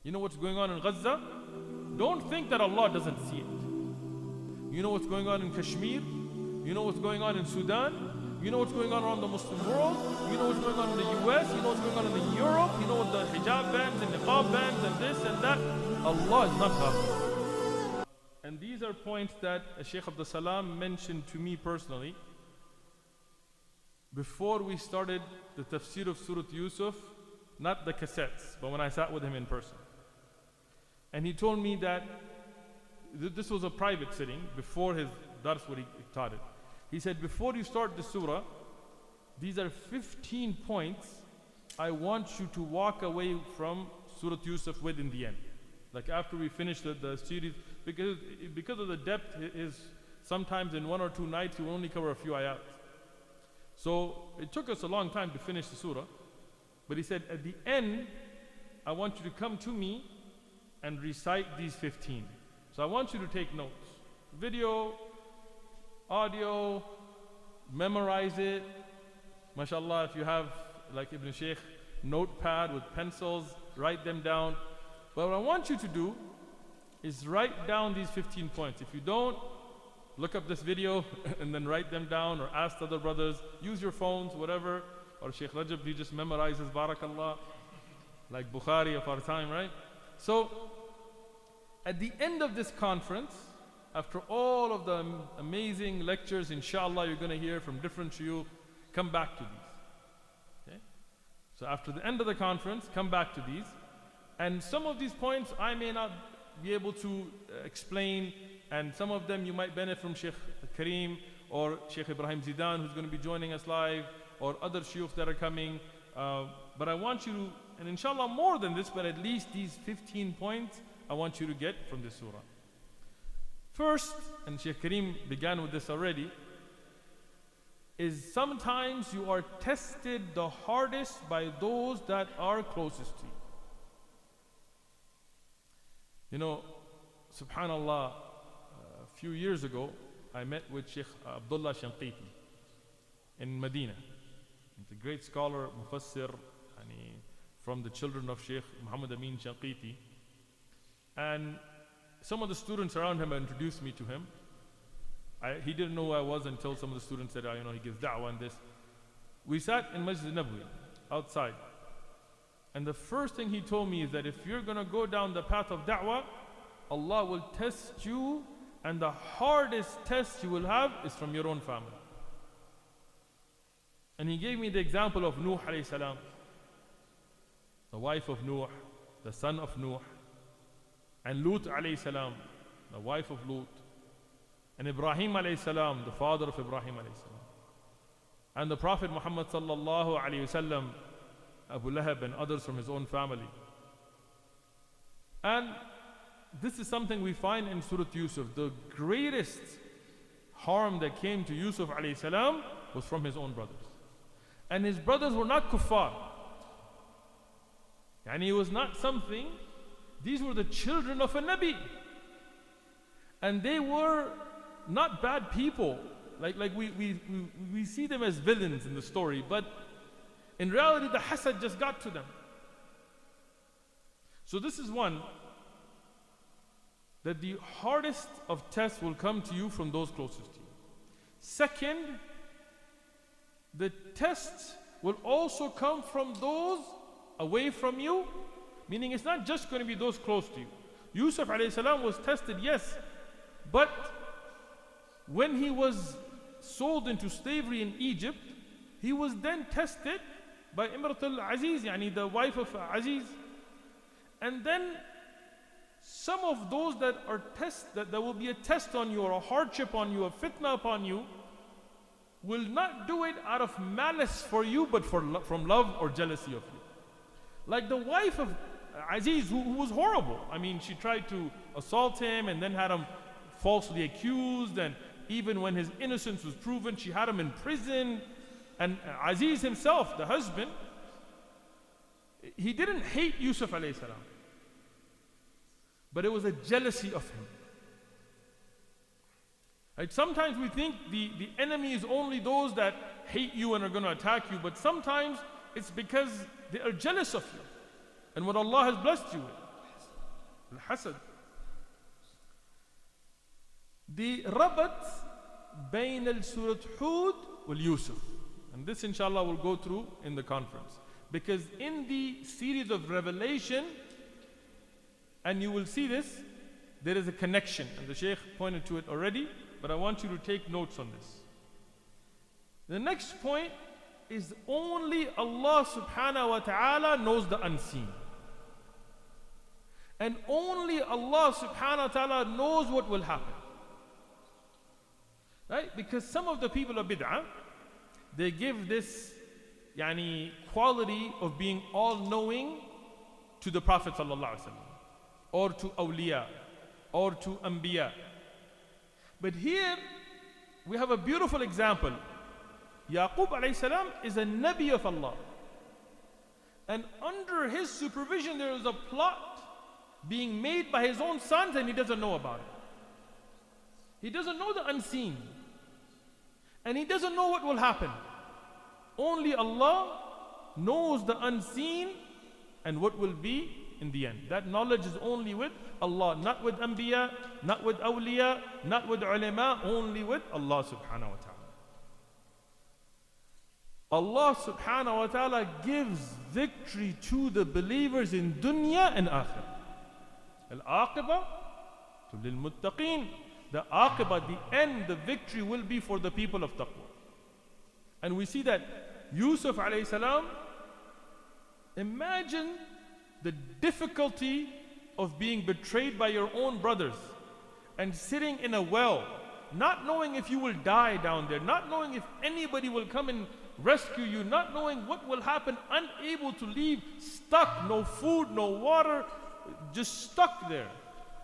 You know what's going on in Gaza? Don't think that Allah doesn't see it. You know what's going on in Kashmir? You know what's going on in Sudan? You know what's going on around the Muslim world? You know what's going on in the US? You know what's going on in Europe? You know what the hijab bans and niqab bans and this and that? Allah is not ghafil. And these are points that Sheikh Abdul Salam mentioned to me personally before we started the tafsir of Surah Yusuf, not the cassettes, but when I sat with him in person. And he told me that this was a private sitting before his dars where he taught it. He said, before you start the surah, these are 15 points I want you to walk away from Surah Yusuf with in the end. Like after we finish the series, because of the depth is sometimes in 1 or 2 nights you will only cover a few ayat. So it took us a long time to finish the surah. But he said, at the end, I want you to come to me and recite these 15. So I want you to take notes. Video, audio, memorize it. MashaAllah, if you have, like Ibn Sheikh, notepad with pencils, write them down. But what I want you to do is write down these 15 points. If you don't, look up this video and then write them down, or ask the other brothers. Use your phones, whatever. Or Sheikh Rajab, he just memorizes, barakallah, like Bukhari of our time, right? So, at the end of this conference, after all of the amazing lectures, inshallah, you're going to hear from different shuyukh, come back to these. Okay? So after the end of the conference, come back to these. And some of these points I may not be able to explain, and some of them you might benefit from Sheikh Kareem or Sheikh Ibrahim Zidan, who's going to be joining us live, or other shuyukh that are coming. But I want you to, and inshallah more than this, but at least these 15 points I want you to get from this surah. First, and Sheikh Kareem began with this already, is sometimes you are tested the hardest by those that are closest to you. You know, subhanallah, a few years ago, I met with Sheikh Abdullah Shanqiti in Medina. He's a great scholar, mufassir, from the children of Sheikh Muhammad Amin Shanqiti. And some of the students around him introduced me to him. He didn't know who I was until some of the students said, he gives da'wah and this. We sat in Masjid Nabwi, outside. And the first thing he told me is that if you're going to go down the path of da'wah, Allah will test you, and the hardest test you will have is from your own family. And he gave me the example of Nuh alayhi salam, the wife of Nuh, the son of Nuh, and Lut alayhi salam, the wife of Lut, and Ibrahim alayhi salam, the father of Ibrahim alayhi salam, and the Prophet Muhammad sallallahu alayhi wasallam, Abu Lahab, and others from his own family. And this is something we find in Surah Yusuf. The greatest harm that came to Yusuf alayhi salam was from his own brothers. And his brothers were not kuffar. And he was not something, these were the children of a Nabi. And they were not bad people. Like we see them as villains in the story, but in reality the hasad just got to them. So this is one, that the hardest of tests will come to you from those closest to you. Second, the tests will also come from those away from you, meaning it's not just going to be those close to you. Yusuf alayhi salam was tested, yes, but when he was sold into slavery in Egypt, he was then tested by Imrat al-Aziz, the wife of Aziz. And then some of those that are that will be a test on you, or a hardship on you, a fitna upon you, will not do it out of malice for you, but from love or jealousy of you. Like the wife of Aziz, who was horrible. She tried to assault him and then had him falsely accused, and even when his innocence was proven, she had him in prison. And Aziz himself, the husband, he didn't hate Yusuf alayhi salam, but it was a jealousy of him. Right? Sometimes we think the enemy is only those that hate you and are going to attack you, but sometimes it's because they are jealous of you and what Allah has blessed you with. Al-hasad. The rabat bain al-Surah Hud wal-Yusuf. And this inshallah will go through in the conference. Because in the series of revelation, and you will see this, there is a connection. And the Sheikh pointed to it already, but I want you to take notes on this. The next point is only Allah subhanahu wa ta'ala knows the unseen. And only Allah subhanahu wa ta'ala knows what will happen. Right? Because some of the people of bid'ah, they give this quality of being all-knowing to the Prophet sallallahu alaihi wasallam, or to awliya, or to anbiya. But here we have a beautiful example. Yaqub alayhi salam is a Nabi of Allah. And under his supervision there is a plot being made by his own sons and he doesn't know about it. He doesn't know the unseen. And he doesn't know what will happen. Only Allah knows the unseen and what will be in the end. That knowledge is only with Allah, not with anbiya, not with awliya, not with ulama, only with Allah subhanahu wa ta'ala. Allah subhanahu wa ta'ala gives victory to the believers in dunya and akhirah. Al-aqibah lil muttaqeen. The aqibah, the end, the victory will be for the people of taqwa. And we see that Yusuf alayhi salam, imagine the difficulty of being betrayed by your own brothers and sitting in a well, not knowing if you will die down there, not knowing if anybody will come and rescue you, not knowing what will happen, unable to leave, stuck, no food, no water, just stuck there.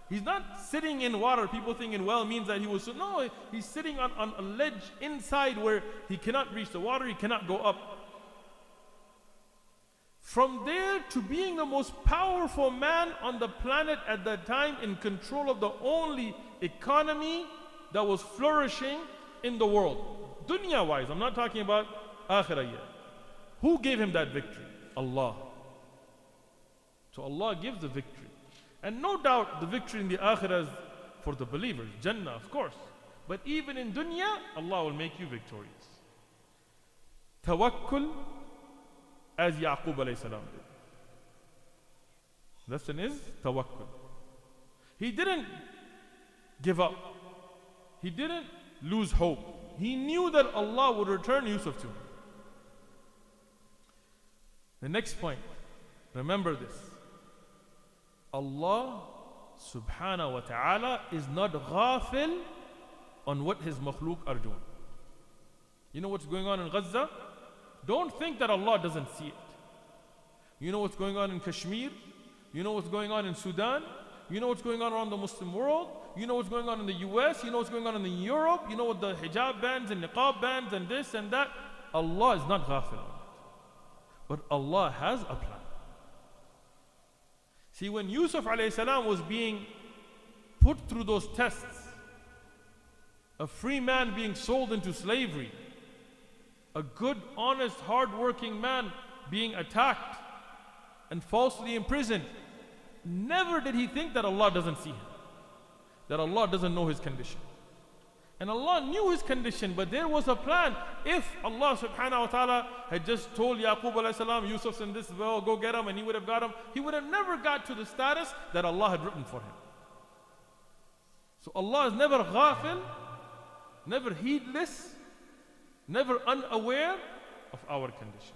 He's not sitting in water. People think in well means that he was, no, he's sitting on a ledge inside where he cannot reach the water, he cannot go up. From there to being the most powerful man on the planet at that time, in control of the only economy that was flourishing in the world. Dunya wise, I'm not talking about akhirah yet. Who gave him that victory? Allah. So Allah gives the victory. And no doubt the victory in the akhirah is for the believers, Jannah of course. But even in dunya, Allah will make you victorious. Tawakkul, as Yaqub alayhi salam did. Lesson is tawakkul. He didn't give up. He didn't lose hope. He knew that Allah would return Yusuf to him. The next point, remember this. Allah subhanahu wa ta'ala is not ghafil on what his makhluk are doing. You know what's going on in Gaza? Don't think that Allah doesn't see it. You know what's going on in Kashmir? You know what's going on in Sudan? You know what's going on around the Muslim world? You know what's going on in the US? You know what's going on in Europe? You know what the hijab bans and niqab bans and this and that? Allah is not ghafil on it. But Allah has a plan. See, when Yusuf alayhi salam was being put through those tests, a free man being sold into slavery, a good, honest, hard-working man being attacked and falsely imprisoned, never did he think that Allah doesn't see him, that Allah doesn't know his condition. And Allah knew his condition, but there was a plan. If Allah subhanahu wa ta'ala had just told Yaqub alayhi salam, Yusuf's in this well, go get him, and he would have got him, he would have never got to the status that Allah had written for him. So Allah is never ghafil, never heedless, never unaware of our condition.